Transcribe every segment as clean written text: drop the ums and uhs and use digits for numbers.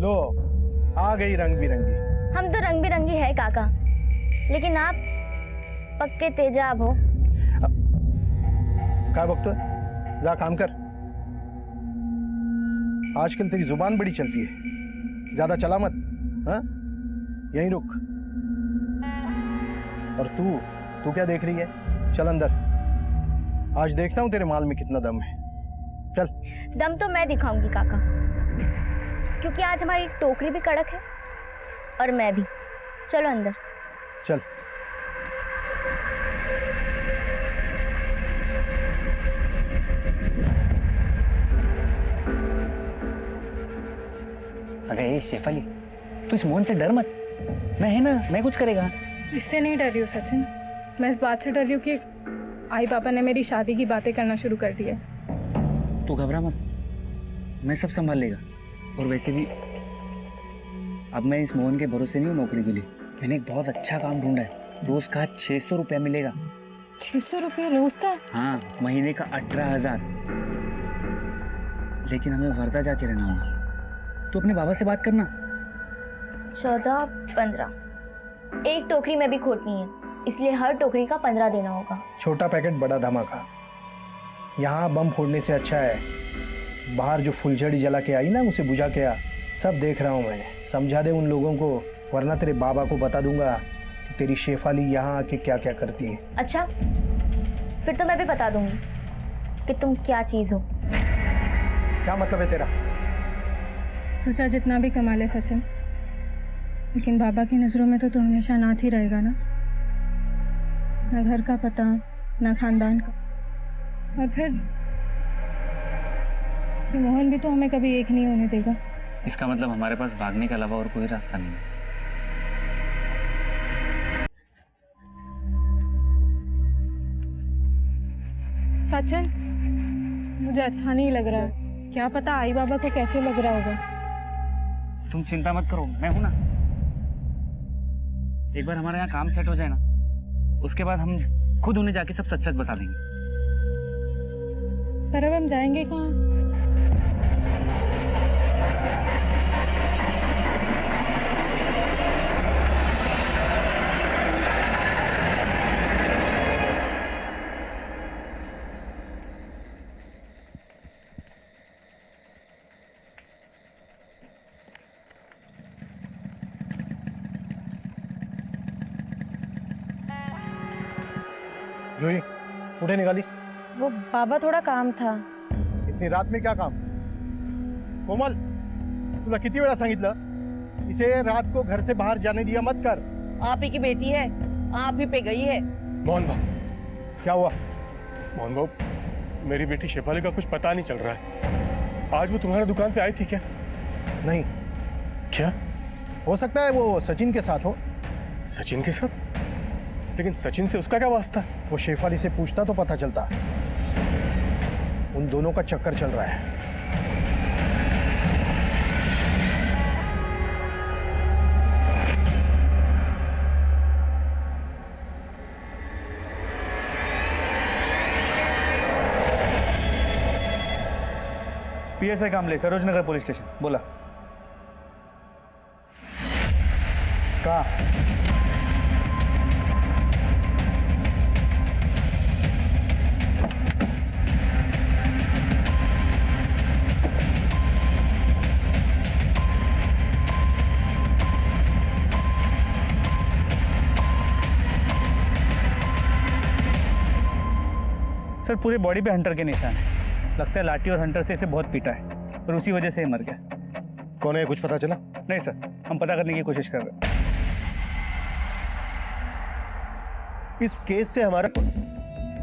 लो आ गई रंग बिरंगी। हम तो रंग बिरंगी है काका, लेकिन आप पक्के तेजाब हो। क्या वक्त है, जा काम कर। आजकल तेरी जुबान बड़ी चलती है, ज्यादा चला मत। हाँ, यहीं रुक। और तू क्या देख रही है? चल अंदर, आज देखता हूं तेरे माल में कितना दम है। चल। दम तो मैं दिखाऊंगी काका, क्योंकि आज हमारी टोकरी भी कड़क है और मैं भी। चलो अंदर। चल। अगर ये शेफाली, तू इस मोहन से डर मत, मैं है ना, मैं कुछ करेगा। इससे नहीं डर रही हूँ सचिन, मैं इस बात से डर रही हूँ कि आई पापा ने मेरी शादी की बातें करना शुरू कर दिया। तू घबरा मत, मैं सब संभाल लेगा। और वैसे भी अब मैं इस मोहन के भरोसे नहीं हूँ नौकरी के लिए। मैंने एक बहुत अच्छा काम ढूंढा है, रोज का 600 रुपया मिलेगा। 600 रुपये रोज का? हाँ, महीने का 18,000। लेकिन हमें वर्धा जाके रहना होगा। तो अपने बाबा से बात करना। 14, 15 एक टोकरी में भी खोटनी है, इसलिए हर टोकरी का 15 देना होगा। छोटा पैकेट बड़ा धमाका। यहाँ बम फोड़ने से अच्छा है बाहर जो फुलझड़ी जला के आई ना, उसे बुझा के आ। सब देख रहा हूँ मैं, समझा दे उन लोगों को, वरना तेरे बाबा को बता दूंगा कि तेरी शेफाली यहाँ आके क्या क्या करती है। अच्छा, फिर तो मैं भी बता दूंगी कि तुम क्या चीज हो। क्या मतलब है तेरा? सोचा जितना भी कमा ले सचिन, लेकिन बाबा की नजरों में तो तू हमेशा अनाथ ही रहेगा ना। ना घर का पता, ना खानदान का। और फिर ये मोहन भी तो हमें कभी एक नहीं होने देगा। इसका मतलब हमारे पास भागने के अलावा और कोई रास्ता नहीं है। सचिन, मुझे अच्छा नहीं लग रहा है। क्या पता आई बाबा को कैसे लग रहा होगा। तुम चिंता मत करो, मैं हूं ना। एक बार हमारे यहाँ काम सेट हो जाए ना, उसके बाद हम खुद उन्हें जाके सब सच सच बता देंगे। पर अब हम जाएंगे कहाँ? जोई, उठे निकालिस। वो बाबा थोड़ा काम था। इतनी रात में क्या काम? कोमल, तुला किती वेळा सांगितलं इसे रात को घर से बाहर जाने दिया मत कर। आप ही की बेटी है, आप ही पे गई है। मोहन भाऊ, क्या हुआ? मोहन भाऊ, मेरी बेटी शेफाली का कुछ पता नहीं चल रहा है। आज वो तुम्हारी दुकान पे आई थी क्या? नहीं। क्या? हो सकता है वो सचिन के साथ हो। सचिन के साथ? लेकिन सचिन से उसका क्या वास्ता? वो शेफाली से पूछता तो पता चलता। उन दोनों का चक्कर चल रहा है। पीएसआई कामले, सरोज नगर पुलिस स्टेशन। बोला। कहाँ? सर, पूरे बॉडी पे हंटर के निशान है। लगता है लाठी और हंटर से इसे बहुत पीटा है और उसी वजह से ये मर गया। कौन है, कुछ पता चला? नहीं सर, हम पता करने की कोशिश कर रहे हैं। इस केस से हमारा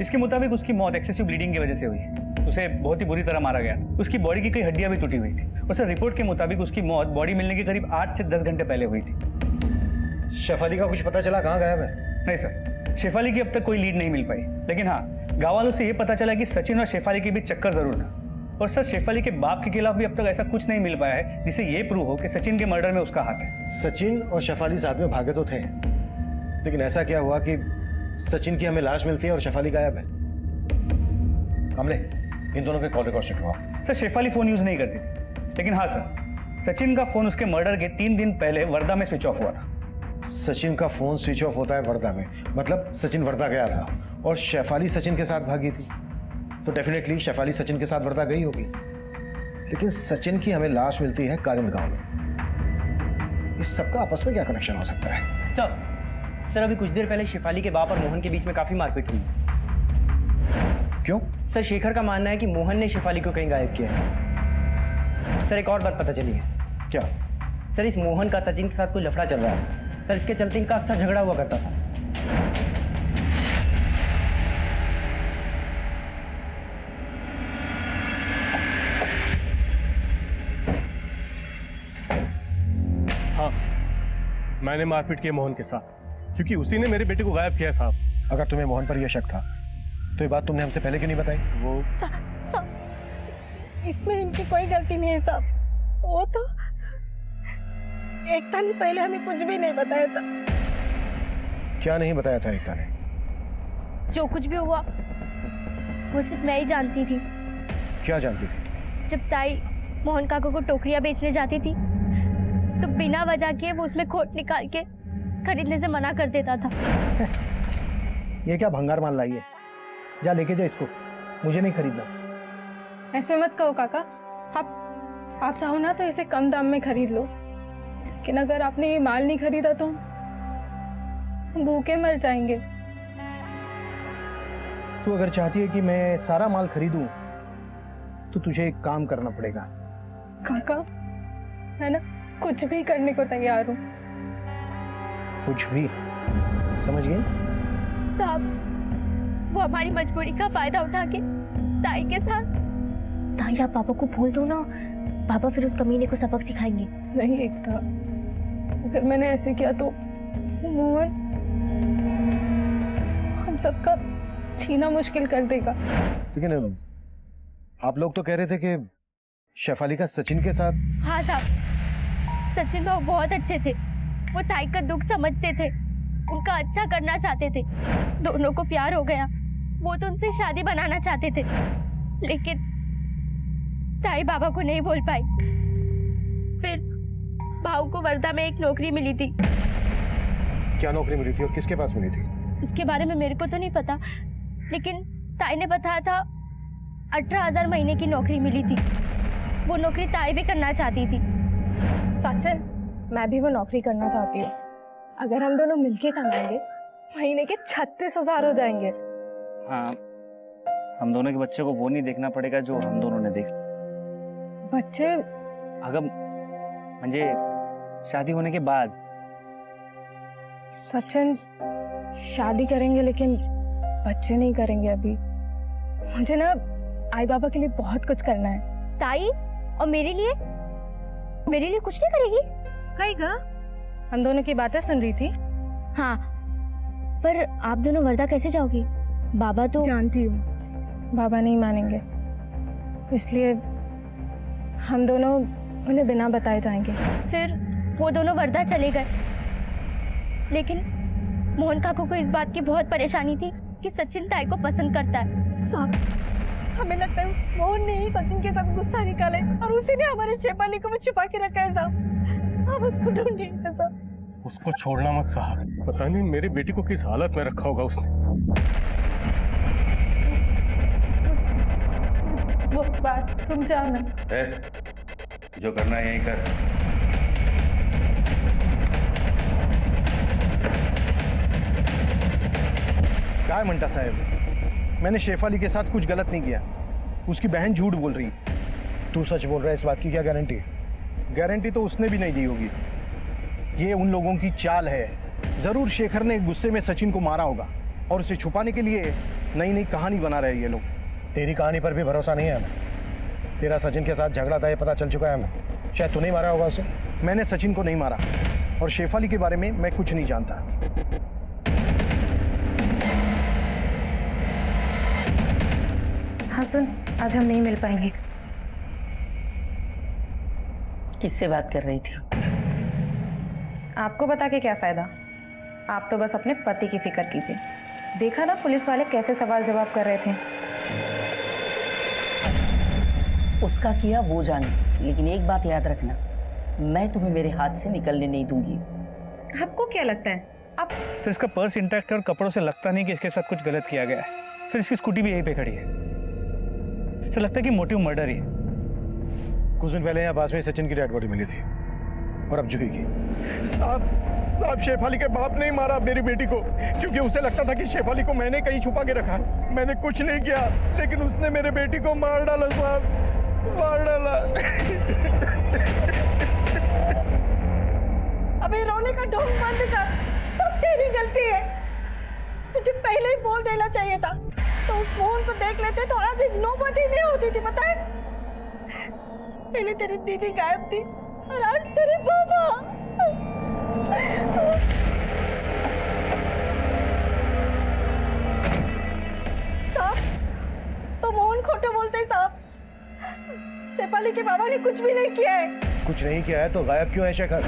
इसके मुताबिक उसकी मौत एक्सेसिव ब्लीडिंग की वजह से हुई है। उसे बहुत ही बुरी तरह मारा गया। उसकी बॉडी की कई हड्डियां भी टूटी हुई थी। और सर, रिपोर्ट के मुताबिक उसकी मौत बॉडी मिलने के करीब 8 से 10 घंटे पहले हुई थी। शेफाली का कुछ पता चला, कहाँ गायब है? नहीं सर, शेफाली की अब तक कोई लीड नहीं मिल पाई। लेकिन हाँ, गाँव वालों से यह पता चला कि सचिन और शेफाली के बीच चक्कर जरूर था। और सर, शेफाली के बाप के खिलाफ भी अब तक ऐसा कुछ नहीं मिल पाया है जिससे ये प्रूव हो कि सचिन के मर्डर में उसका हाथ है। सचिन और शेफाली साथ में भागे तो थे, लेकिन ऐसा क्या हुआ कि सचिन की हमें लाश मिलती है और शेफाली गायब है? कमले, इन दोनों के कॉल रिकॉर्ड चेक करवाओ। सर, शेफाली फोन यूज नहीं करती थी, लेकिन हाँ सर, सचिन का फोन उसके मर्डर के 3 दिन पहले वर्धा में स्विच ऑफ हुआ था। सचिन का फोन स्विच ऑफ होता है वर्धा में, मतलब सचिन वर्धा गया था और शेफाली सचिन के साथ भागी थी, तो डेफिनेटली शेफाली सचिन के साथ वर्धा गई होगी। लेकिन सचिन की हमें लाश मिलती है कारिंद गांव में। इस सबका आपस में क्या कनेक्शन हो सकता है? सर अभी कुछ देर पहले शेफाली के बाप और मोहन के बीच में काफी मारपीट हुई। क्यों? सर शेखर का मानना है कि मोहन ने शेफाली को कहीं गायब किया है। सर एक और बात पता चली है। क्या? सर इस मोहन का सचिन के साथ कोई लफड़ा चल रहा है। सर इसके चलते इनका अक्सर झगड़ा हुआ करता था। हाँ, मैंने मारपीट की मोहन के साथ, क्योंकि उसी ने मेरे बेटे को गायब किया साहब। अगर तुम्हें मोहन पर यह शक था तो ये बात तुमने हमसे पहले क्यों नहीं बताई? वो साहब इसमें इनकी कोई गलती नहीं है साहब। वो तो एकता ने पहले हमें कुछ भी नहीं बताया था। क्या नहीं बताया था एकता ने? जो कुछ भी हुआ वो सिर्फ मैं ही जानती थी। क्या जानती थी? जब ताई मोहन काका को टोकरियां बेचने जाती थी तो बिना वजह के वो उसमें खोट निकाल के खरीदने से मना कर देता था। ये क्या भंगार माल लाई है? जा लेके जा इसको, मुझे नहीं खरीदना। ऐसे मत कहो काका। आप चाहो ना तो इसे कम दाम में खरीद लो, लेकिन अगर आपने ये माल नहीं खरीदा तो हम भूखे मर जाएंगे। तू अगर चाहती है कि मैं सारा माल खरीदूं तो तुझे एक काम करना पड़ेगा। काका है ना, कुछ भी करने को तैयार हूँ। कुछ भी? समझ गई? साहब वो हमारी मजबूरी का फायदा उठा के ताई के साथ। ताई आप पापा को बोल दो ना, पापा फिर उस कमीने को सबक सिखाएंगे। नहीं एकता, अगर मैंने ऐसे किया तो मोहन हम सबका छीना मुश्किल कर देगा। लेकिन आप लोग तो कह रहे थे कि शेफाली का सचिन के साथ। हाँ साहब, सचिन भाऊ बहुत अच्छे थे। वो ताई का दुख समझते थे, उनका अच्छा करना चाहते थे। दोनों को प्यार हो गया, वो तो उनसे शादी बनाना चाहते थे, लेकिन ताई बाबा को नहीं बोल पाई। फिर भाऊ को वर्धा में एक नौकरी मिली थी। क्या नौकरी मिली थी और किसके पास मिली थी? उसके बारे में मेरे को तो नहीं पता, लेकिन ताई ने बताया था 18,000 महीने की नौकरी मिली थी। वो नौकरी ताई भी करना चाहती थी। सचिन, मैं भी वो नौकरी करना चाहती हूँ। अगर हम दोनों मिलके कमाएंगे महीने के 36,000 हो जाएंगे। हाँ, हम दोनों के बच्चे को वो नहीं देखना पड़ेगा जो हम दोनों ने देखा। बच्चे? अगर म्हणजे शादी होने के बाद। सचिन, शादी करेंगे लेकिन बच्चे नहीं करेंगे अभी। मुझे ना आई बाबा के लिए बहुत कुछ करना है। ताई और मेरे लिए कुछ नहीं करेगी? कहेगा? हम दोनों की बातें सुन रही थी। हाँ, पर आप दोनों वर्धा कैसे जाओगी? बाबा तो जानती हूँ बाबा नहीं मानेंगे, इसलिए हम दोनों उन्हें बिना बताए जाएंगे। फिर वो दोनों वर्धा चले गए, लेकिन मोहन काकू को इस बात की बहुत परेशानी थी कि सचिन ताई को पसंद करता है। साहब हमें लगता है उस मोहन ने ही सचिन के साथ गुस्सा निकाला है और उसी ने हमारे शेफाली को भी छुपा के रखा है साहब। अब उसको ढूंढिए साहब। उसको छोड़ना मत साहब, पता नहीं मेरी बेटी को किस हालत में रखा होगा उसने। वो बाथरूम जाना। जो करना है यहीं कर। क्या म्हणता साहेब, मैंने शेफाली के साथ कुछ गलत नहीं किया। उसकी बहन झूठ बोल रही। तू सच बोल रहा है, इस बात की क्या गारंटी है? गारंटी तो उसने भी नहीं दी होगी। ये उन लोगों की चाल है। जरूर शेखर ने गुस्से में सचिन को मारा होगा और उसे छुपाने के लिए नई नई कहानी बना रहे हैं ये लोग। तेरी कहानी पर भी भरोसा नहीं है हमें। तेरा सचिन के साथ झगड़ा था ये पता चल चुका है हमें। शायद तू नहीं मारा होगा उसे। मैंने सचिन को नहीं मारा और शेफाली के बारे में मैं कुछ नहीं जानता। हाँ सुन, आज हम नहीं मिल पाएंगे। किससे बात कर रही थी? आपको बता के क्या फायदा, आप तो बस अपने पति की फिक्र कीजिए। देखा ना पुलिस वाले कैसे सवाल जवाब कर रहे थे। उसका किया वो जाने, लेकिन एक बात याद रखना, मैं तुम्हें मेरे हाथ से निकलने नहीं दूंगी। आपको क्या लगता है आप? सर इसका पर्स इंटैक्ट है और कपड़ों से लगता नहीं कि इसके साथ कुछ गलत किया गया है। सर इसकी स्कूटी भी यहीं पे खड़ी है। सर लगता है कि मोटिव मर्डर ही है। कुछ दिन पहले यहाँ पास में सचिन की डेड बॉडी मिली थी और अब जूही की। साहब शेफाली के बाप ने ही मारा मेरी बेटी को, क्योंकि उसे लगता था कि शेफाली को मैंने कहीं छुपा के रखा है। मैंने कुछ नहीं किया, लेकिन उसने मेरे बेटी को मार डाला साहब, मार डाला। अबे रोने का ढोंग बंद कर, सब तेरी गलती है। तुझे पहले ही बोल देना चाहिए था, तो उस मोहन को देख लेते तो आज एक नौबत ही नहीं होती थी, पता है? पहले तेरी दीदी गायब थी और आज तेरे बाबा। साहब, तो मोहन खोटे बोलते हैं साहब। शेफाली के बाबा ने कुछ भी नहीं किया है। कुछ नहीं किया है तो गायब क्यों है शेखर?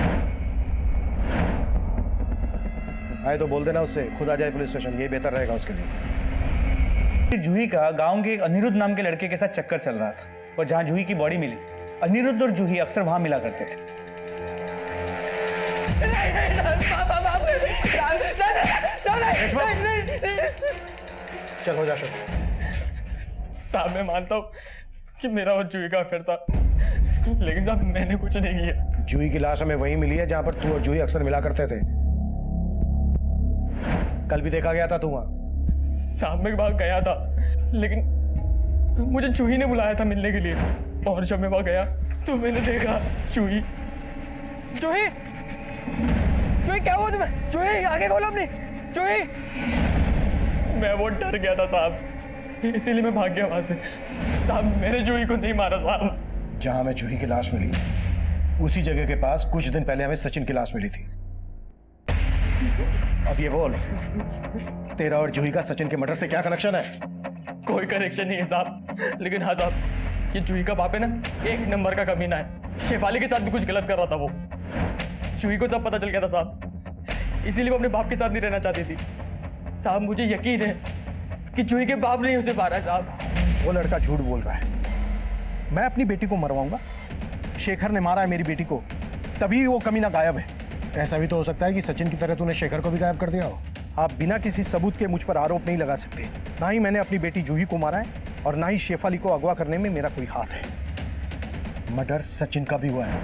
आए तो बोल देना उससे, खुद आ जाए पुलिस स्टेशन, ये बेहतर रहेगा उसके लिए। जूही का गांव के एक अनिरुद्ध नाम के लड़के के साथ चक्कर चल रहा था, और जहां जूही की बॉडी मिली, अनिरुद्ध और जूही अक्सर वहां मिला करते थे। चल हो जा शुरू। साहब मैं मानता हूँ कि मेरा और जूही का अफेयर था, लेकिन साहब मैंने कुछ नहीं किया। जूही की लाश हमें वहीं मिली है जहां पर तू और जूही अक्सर मिला करते थे। कल भी देखा गया था तू वहां। साहब मैं वहां गया था, लेकिन मुझे जूही ने बुलाया था मिलने के लिए, और जब मैं वहां गया तो मैंने देखा जूही। जूही, जूही क्या हुआ तुम्हें? जूही आगे खोलो अपनी। जूही, मैं वो डर गया था साहब, इसीलिए मैं भाग गया वहां से। साहब मैंने जूही को नहीं मारा साहब। जहां हमें जूही की लाश मिली, उसी जगह के पास कुछ दिन पहले हमें सचिन की लाश मिली थी। अब ये बोल, तेरा और जूही का सचिन के मर्डर से क्या कनेक्शन है? कोई कनेक्शन नहीं है साहब, लेकिन हाँ साहब, ये जूही का बाप है ना, एक नंबर का कमीना है। शेफाली के साथ भी कुछ गलत कर रहा था वो। जूही को सब पता चल गया था साहब, इसीलिए वो अपने बाप के साथ नहीं रहना चाहती थी। साहब मुझे यकीन है कि जूही के बाप ने उसे मारा है साहब। वो लड़का झूठ बोल रहा है। मैं अपनी बेटी को मरवाऊंगा? शेखर ने मारा है मेरी बेटी को, तभी वो कमीना गायब है। ऐसा भी तो हो सकता है कि सचिन की तरह तूने शेखर को भी गायब कर दिया हो। आप बिना किसी सबूत के मुझ पर आरोप नहीं लगा सकते। ना ही मैंने अपनी बेटी जूही को मारा है, और ना ही शेफाली को अगवा करने में मेरा कोई हाथ है। मर्डर सचिन का भी हुआ है,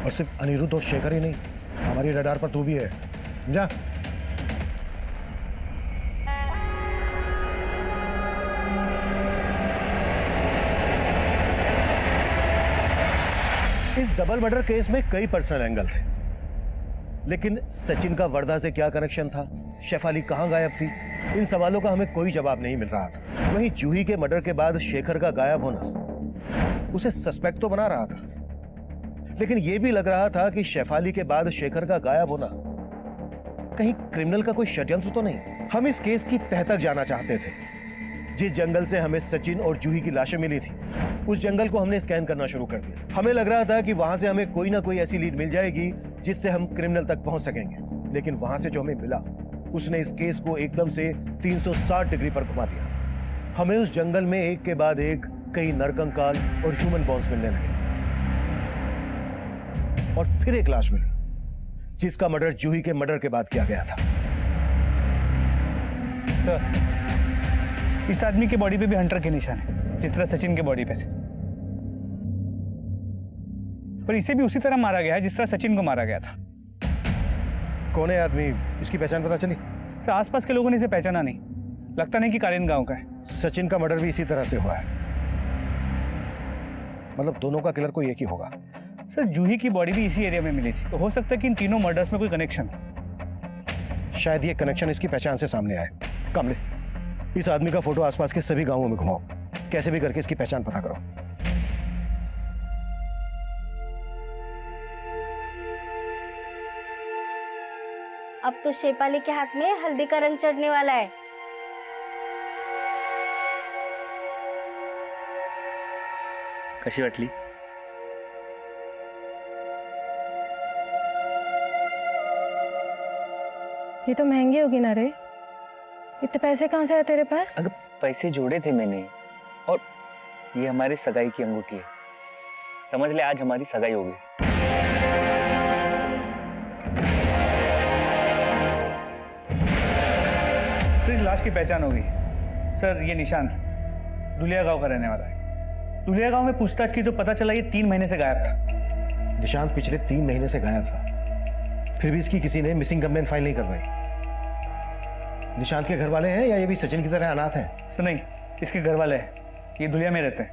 और सिर्फ अनिरुद्ध और शेखर ही नहीं, हमारी रडार पर तू भी है, समझा? इस डबल मर्डर केस में कई पर्सनल एंगल थे, लेकिन सचिन का वर्धा से क्या कनेक्शन था, शेफाली कहां गायब थी, इन सवालों का हमें कोई जवाब नहीं मिल रहा था। वहीं जूही के मर्डर के बाद शेखर का गायब होना उसे सस्पेक्ट तो बना रहा था, लेकिन यह भी लग रहा था कि शेफाली के बाद शेखर का गायब होना कहीं क्रिमिनल का कोई षड्यंत्र तो नहीं। हम इस केस की तह तक जाना चाहते थे। जिस जंगल से हमें सचिन और जूही की लाशें मिली थी, उस जंगल को हमने स्कैन करना शुरू कर दिया। हमें लग रहा था कि वहां से हमें कोई ना कोई ऐसी लीड मिल जाएगी जिससे हम क्रिमिनल तक पहुंच सकेंगे, लेकिन वहां से जो हमें मिला उसने इस केस को एकदम से 360 डिग्री पर घुमा दिया। हमें उस जंगल में एक के बाद एक कई नरकंकाल और ह्यूमन बॉन्स मिलने लगे, और फिर एक लाश मिली जिसका मर्डर जूही के मर्डर के बाद किया गया था। सर इस आदमी के बॉडी पे भी हंटर के निशान है, जिस तरह सचिन के बॉडी पे थे, और इसे भी उसी तरह मारा गया है जिस तरह सचिन को मारा गया था। कौन है आदमी? इसकी पहचान पता चली? सर आसपास के लोगों ने इसे पहचाना नहीं, लगता नहीं कि कालिन गांव का है। सचिन का मर्डर भी इसी तरह से हुआ है, मतलब दोनों का किलर कोई एक ही होगा। सर जूही की बॉडी भी इसी एरिया में मिली थी, तो हो सकता है कि इन तीनों मर्डर्स में कोई कनेक्शन हो। शायद ये कनेक्शन इसकी पहचान से सामने आए। कमले, इस आदमी का फोटो आसपास के सभी गांवों में घुमाओ, कैसे भी करके इसकी पहचान पता करो। अब तो शेफाली के हाथ में हल्दी का रंग चढ़ने वाला है। कशी वाटली? ये तो महंगी होगी ना रे, इतने पैसे कहाँ से आए तेरे पास? अगर पैसे जोड़े थे मैंने, और ये हमारे सगाई की अंगूठी है, समझ ले आज हमारी सगाई हो गई। लाश की पहचान हो गई। सर ये निशांत दुलिया गांव का रहने वाला है। दुलिया गांव में पूछताछ की तो पता चला ये 3 महीने से गायब था। निशांत पिछले 3 महीने से गायब था, फिर भी इसकी किसी ने मिसिंग कंप्लेंट फाइल नहीं करवाई। निशांत के घर वाले हैं या ये भी सचिन की तरह अनाथ है? सर नहीं, इसके घर वाले हैं, ये दुलिया में रहते हैं।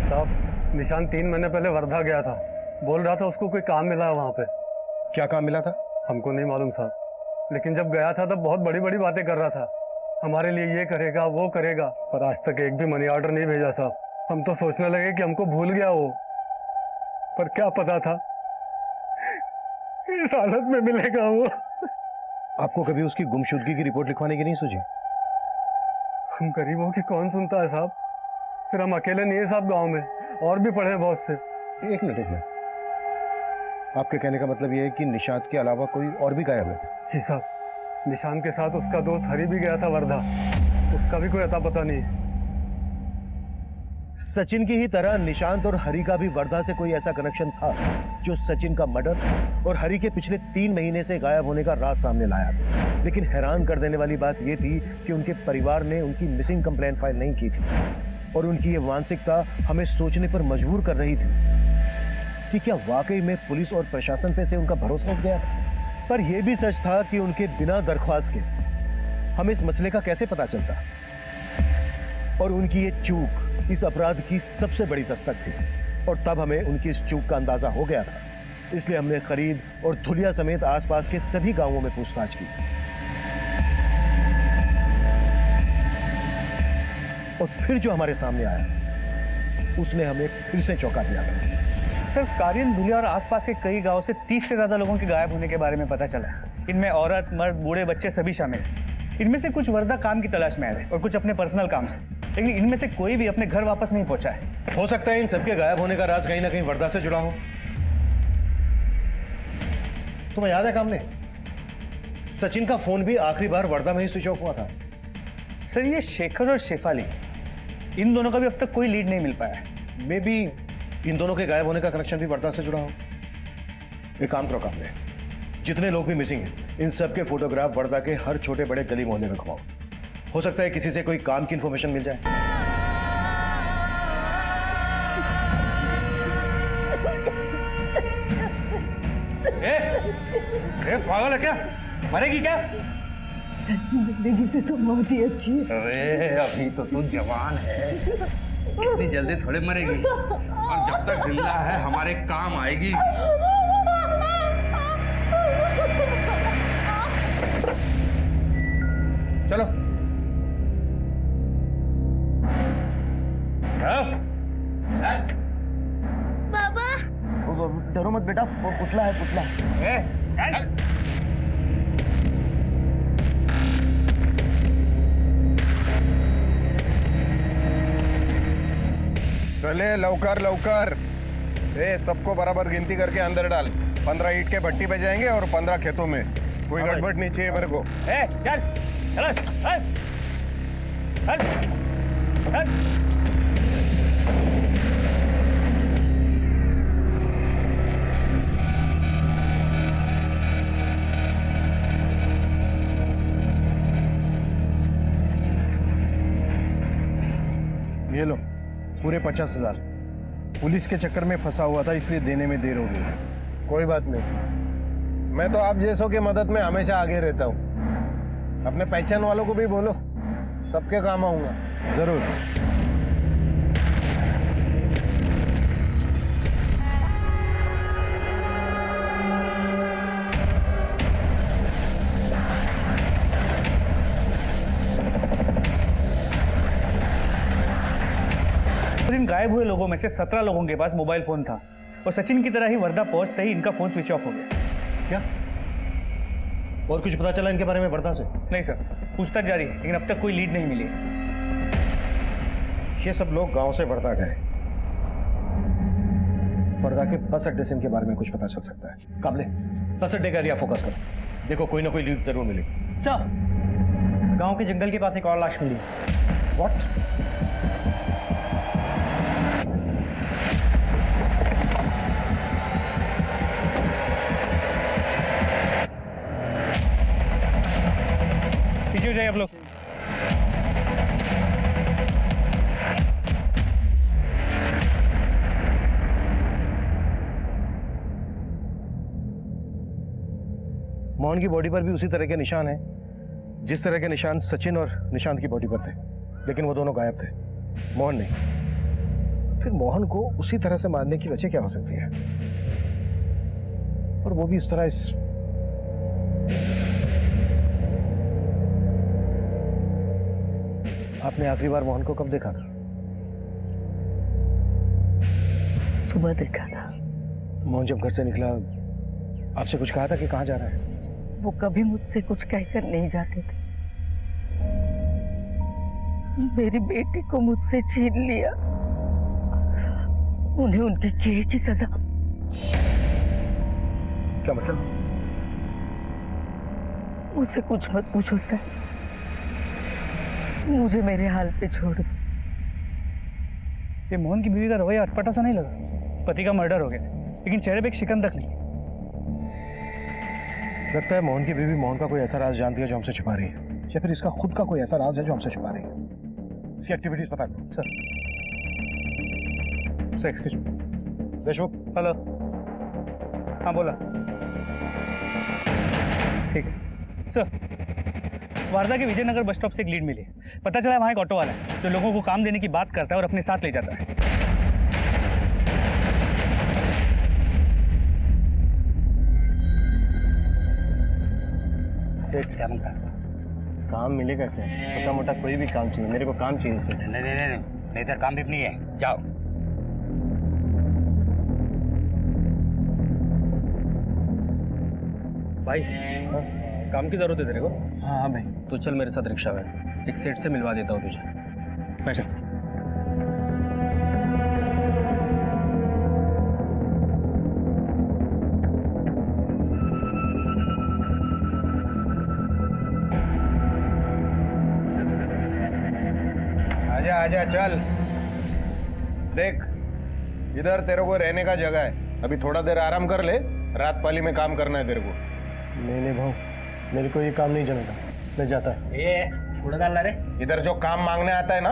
साहब निशांत 3 महीने पहले वर्धा गया था, बोल रहा था उसको कोई काम मिला है वहां पे। क्या काम मिला था? हमको नहीं मालूम साहब, लेकिन जब गया था तब बहुत बड़ी बड़ी बातें कर रहा था, हमारे लिए ये करेगा वो करेगा, पर आज तक एक भी मनी ऑर्डर नहीं भेजा साहब। हम तो सोचने लगे कि हमको भूल गया वो, पर क्या पता था इस हालत में मिलेगा वो। आपको कभी उसकी गुमशुदगी की रिपोर्ट लिखवाने की नहीं सोची? हम गरीबों की कौन सुनता है साहब, फिर हम अकेले नहीं है साहब गांव में, और भी पढ़े हैं बहुत से। एक मिनट, आपके कहने का मतलब यह है कि निशांत के अलावा कोई और भी गायब है? जी साहब, निशांत के साथ उसका दोस्त हरी भी गया था वर्धा, उसका भी कोई अता पता नहीं। सचिन की ही तरह निशांत और हरी का भी वर्धा से कोई ऐसा कनेक्शन था जो सचिन का मर्डर और हरी के पिछले 3 महीने से गायब होने का राज सामने लाया। लेकिन हैरान कर देने वाली बात यह थी कि उनके परिवार ने उनकी मिसिंग कंप्लेंट फाइल नहीं की थी, और उनकी ये मानसिकता हमें सोचने पर मजबूर कर रही थी कि क्या वाकई में पुलिस और प्रशासन पे से उनका भरोसा उठ गया था। पर यह भी सच था कि उनके बिना दरख्वास्त के हमें इस मसले का कैसे पता चलता, और उनकी ये चूक इस अपराध की सबसे बड़ी दस्तक थी, और तब हमें उनकी इस चूक का अंदाजा हो गया था। इसलिए हमने खरीद और धुलिया समेत आसपास के सभी गांवों में पूछताछ की, और फिर जो हमारे सामने आया उसने हमें फिर से चौंका दिया था। सर कारियन दुलिया और आसपास के कई गांवों से 30 से ज्यादा लोगों के गायब होने के बारे में पता चला। इनमें औरत, मर्द, बूढ़े, बच्चे सभी शामिल हैं। इनमें से कुछ वर्धा काम की तलाश में आए थे और कुछ अपने पर्सनल काम से, लेकिन इनमें से कोई भी अपने घर वापस नहीं पहुंचा है। हो सकता है इन सबके गायब होने का राज कहीं ना कहीं वर्धा से जुड़ा हो। तुम्हें याद है कामने, सचिन का फोन भी आखिरी बार वर्धा में ही स्विच ऑफ हुआ था। सर ये शेखर और शेफाली, इन दोनों का भी अब तक कोई लीड नहीं मिल पाया है। मे बी इन दोनों के गायब होने का कनेक्शन भी वर्धा से जुड़ा हो। एक काम करो कामने, जितने लोग भी मिसिंग हैं इन सब के फोटोग्राफ वर्धा के हर छोटे बड़े गली मोहल्ले में घुमाओ। हो सकता है किसी से कोई काम की इंफॉर्मेशन मिल जाए। पागल है क्या? मरेगी क्या? ऐसी जिंदगी से तो बहुत ही अच्छी है। अरे अभी तो तू जवान है, इतनी जल्दी थोड़े मरेगी, और जब तक जिंदा है हमारे काम आएगी। चलो बाबा डरो मत बेटा, वो पुतला है पुतला। चले लवकर लवकर, सबको बराबर गिनती करके अंदर डाल। 15 ईंट के भट्टी पे जाएंगे और 15 खेतों में। कोई गड़बड़ नहीं चाहिए मेरे को। ये लो पूरे 50,000। पुलिस के चक्कर में फंसा हुआ था इसलिए देने में देर हो गई। कोई बात नहीं, मैं तो आप जैसों की मदद में हमेशा आगे रहता हूँ। अपने पहचान वालों को भी बोलो, सबके काम आऊंगा। जरूर। इन गायब हुए लोगों में से 17 लोगों के पास मोबाइल फोन था, और सचिन की तरह ही वर्धा पहुंचते ही इनका फोन स्विच ऑफ हो गया। क्या और कुछ पता चला इनके बारे में वर्धा से? नहीं सर, पूछताछ जारी है, लेकिन अब तक कोई लीड नहीं मिली। ये सब लोग गांव से वर्धा गए, वर्धा के बस अड्डे से इनके बारे में कुछ पता चल सकता है। काबले बस अड्डे का एरिया फोकस करो, देखो कोई ना कोई लीड जरूर मिलेगी। सर गांव के जंगल के पास एक और लाश मिली। व्हाट? नीचे हो जाइए आप लोग। मोहन की बॉडी पर भी उसी तरह के निशान हैं जिस तरह के निशान सचिन और निशांत की बॉडी पर थे, लेकिन वो दोनों गायब थे, मोहन नहीं। फिर मोहन को उसी तरह से मारने की वजह क्या हो सकती है, और वो भी इस तरह इस आपने आखिरी बार मोहन को कब देखा था? सुबह देखा था। मोहन जब घर से निकला आपसे कुछ कहा था कि कहाँ जा रहा है? वो कभी मुझसे कुछ कहकर नहीं जाते थे। मेरी बेटी को मुझसे छीन लिया, उन्हें उनके किए की सजा। क्या मतलब? मुझसे कुछ मत पूछो सर, मुझे मेरे हाल पे छोड़ दो। ये मोहन की बीवी का रवैया अटपटा सा नहीं लगा? पति का मर्डर हो गया लेकिन चेहरे पे एक शिकन तक नहीं। लगता है मोहन की बीवी मोहन का कोई ऐसा राज जानती है जो हमसे छुपा रही है, या फिर इसका खुद का कोई ऐसा राज है जो हमसे छुपा रही है। इसकी एक्टिविटीज पता करो। Sir excuse me. Deshmukh. Hello. हाँ बोला। ठीक है सर। वारदा के विजयनगर बस स्टॉप से एक लीड मिली है। पता चला वहाँ एक ऑटो वाला है जो लोगों को काम देने की बात करता है और अपने साथ ले जाता है। सेठ क्या मांगता? काम मिलेगा क्या? छोटा मोटा कोई भी काम चाहिए, मेरे को काम चाहिए सेठ। नहीं तेरा काम भी नहीं है, जाओ। भाई काम की जरूरत है तेरे को? हाँ भाई। तो चल मेरे साथ रिक्शा में, एक सेठ से मिलवा देता हूँ तुझे। बैठ। आजा आजा चल। देख इधर तेरे को रहने का जगह है, अभी थोड़ा देर आराम कर ले, रात पाली में काम करना है तेरे को। नहीं भाऊ, मेरे को ये काम नहीं जमेगा, मैं जाता है। ये उड़ा डाल रे। इधर जो काम मांगने आता है ना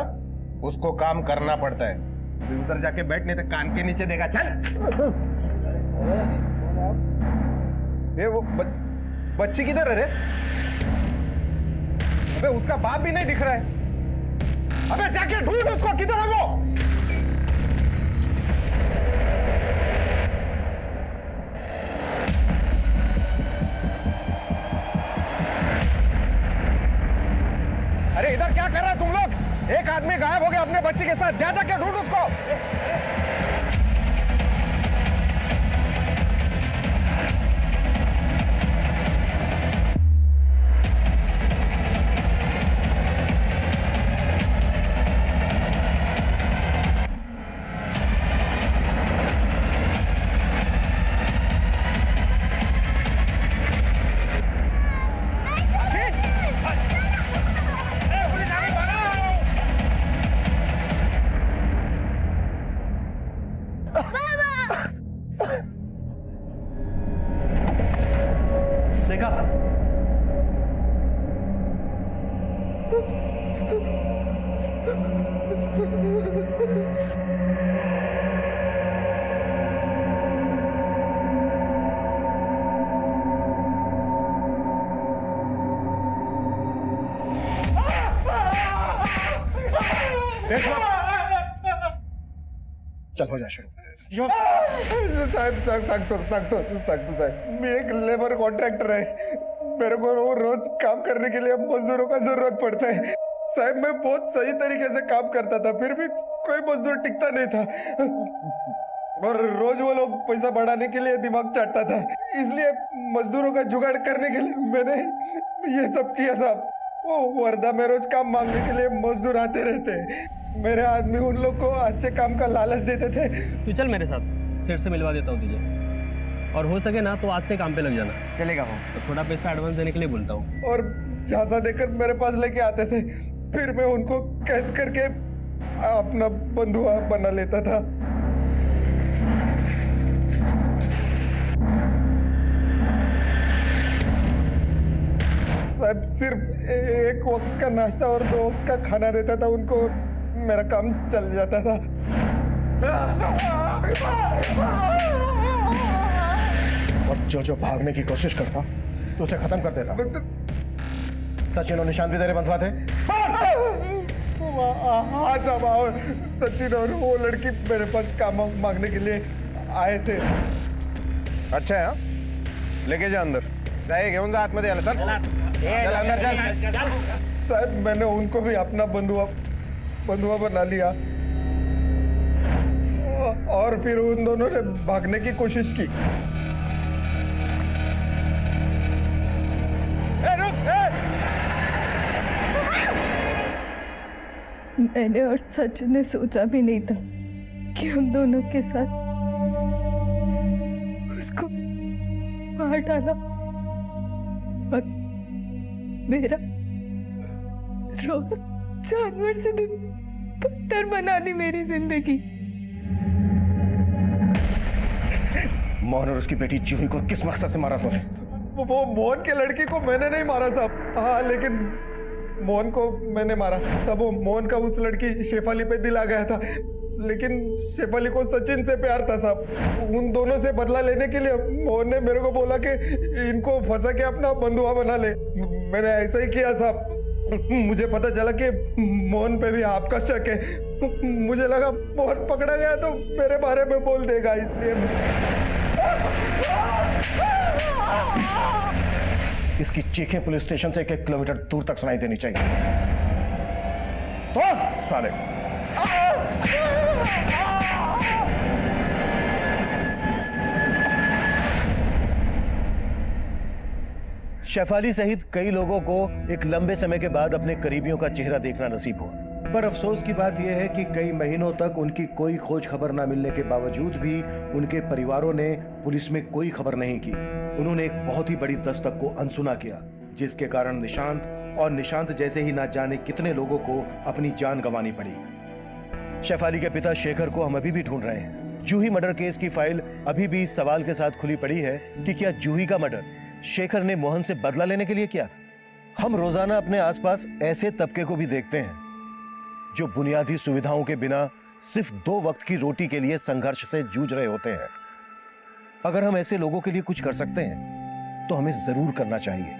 उसको काम करना पड़ता है। अभी उधर जाके बैठ, नहीं तो कान के नीचे देगा। चल। ये वो बच्ची किधर है रे? अबे उसका बाप भी नहीं दिख रहा है। अबे जाके ढूंढ उसको, किधर है वो? अरे इधर क्या कर रहा है तुम लोग? एक आदमी गायब हो गया अपने बच्चे के साथ, जा जाके ढूंढ उसको। देखा? चल हो जा शुरू। साहब सांगतो साहब, मैं एक लेबर कॉन्ट्रैक्टर है, मेरे को रोज काम करने के लिए मजदूरों का जरूरत पड़ता है। साहब मैं बहुत सही तरीके से काम करता था, फिर भी कोई मजदूर टिकता नहीं था, और रोज वो लोग पैसा बढ़ाने के लिए दिमाग चाटता था, इसलिए मजदूरों का जुगाड़ करने के लिए मैंने ये सब किया साहब। वो वर्धा में रोज काम मांगने के लिए मजदूर आते रहते, मेरे आदमी उन लोग को अच्छे काम का लालच देते थे। तू चल मेरे साथ, सेठ से मिलवा देता हूँ तुझे, और हो सके ना तो आज से काम पे लग जाना। चलेगा वो। तो थोड़ा पैसा एडवांस देने के लिए बोलता हूँ। और झांसा देकर मेरे पास लेके आते थे, फिर मैं उनको कैद करके अपना बंधुआ बना लेता था। साहब सिर्फ एक वक्त का नाश्ता और 2 वक्त का खाना देता था उनको, मेरा काम चल जाता था। और जो भागने की कोशिश करता तो उसे खत्म कर देता। सचिन और निशांत भी तेरे बंधुआ थे? हाँ साहब, और सचिन और वो लड़की मेरे पास काम मांगने के लिए आए थे। अच्छा है, हाँ? लेके जा अंदर, जाए घेऊन जा आतमध्ये आला, चल अंदर चल। साहब मैंने उनको भी अपना बंधुआ बना लिया और फिर उन दोनों ने भागने की कोशिश की। मैंने और सचिन ने सोचा भी नहीं था कि हम दोनों के साथ उसको मार डाला और मेरा रोज जानवर से भी बदतर बना दी मेरी जिंदगी। मोहन और उसकी बेटी जूही को किस मकसद से मारा तूने? वो मोहन के लड़की को मैंने नहीं मारा साहब। हाँ, लेकिन मोहन को मैंने मारा साहब। वो मोहन का उस लड़की शेफाली पे दिल आ गया था, लेकिन शेफाली को सचिन से प्यार था साहब। उन दोनों से बदला लेने के लिए मोहन ने मेरे को बोला कि इनको फंसा के अपना बंधुआ बना ले। मैंने ऐसा ही किया साहब। मुझे पता चला कि मोहन पे भी आपका शक है। मुझे लगा मोहन पकड़ा गया तो मेरे बारे में बोल देगा, इसलिए इसकी चीखें पुलिस स्टेशन से 1 किलोमीटर दूर तक सुनाई देनी चाहिए। तो साले शेफाली सहित कई लोगों को एक लंबे समय के बाद अपने करीबियों का चेहरा देखना नसीब हुआ, पर अफसोस की बात यह है कि कई महीनों तक उनकी कोई खोज खबर न मिलने के बावजूद भी उनके परिवारों ने पुलिस में कोई खबर नहीं की। उन्होंने एक बहुत ही बड़ी दस्तक को अनसुना किया, जिसके कारण निशांत जैसे ही ना जाने कितने लोगों को अपनी जान गंवानी पड़ी। शेफाली के पिता शेखर को हम अभी भी ढूंढ रहे हैं। जूही मर्डर केस की फाइल अभी भी इस सवाल के साथ खुली पड़ी है कि क्या जूही का मर्डर शेखर ने मोहन से बदला लेने के लिए किया था। हम रोजाना अपने आसपास ऐसे तबके को भी देखते हैं जो बुनियादी सुविधाओं के बिना सिर्फ 2 वक्त की रोटी के लिए संघर्ष से जूझ रहे होते हैं। अगर हम ऐसे लोगों के लिए कुछ कर सकते हैं तो हमें जरूर करना चाहिए।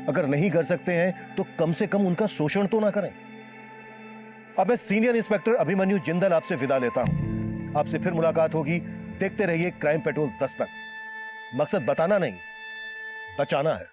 अगर नहीं कर सकते हैं तो कम से कम उनका शोषण तो ना करें। अब मैं सीनियर इंस्पेक्टर अभिमन्यु जिंदल आपसे विदा लेता हूं। आपसे फिर मुलाकात होगी। देखते रहिए क्राइम पेट्रोल दस्तक। मकसद बताना नहीं, बचाना है।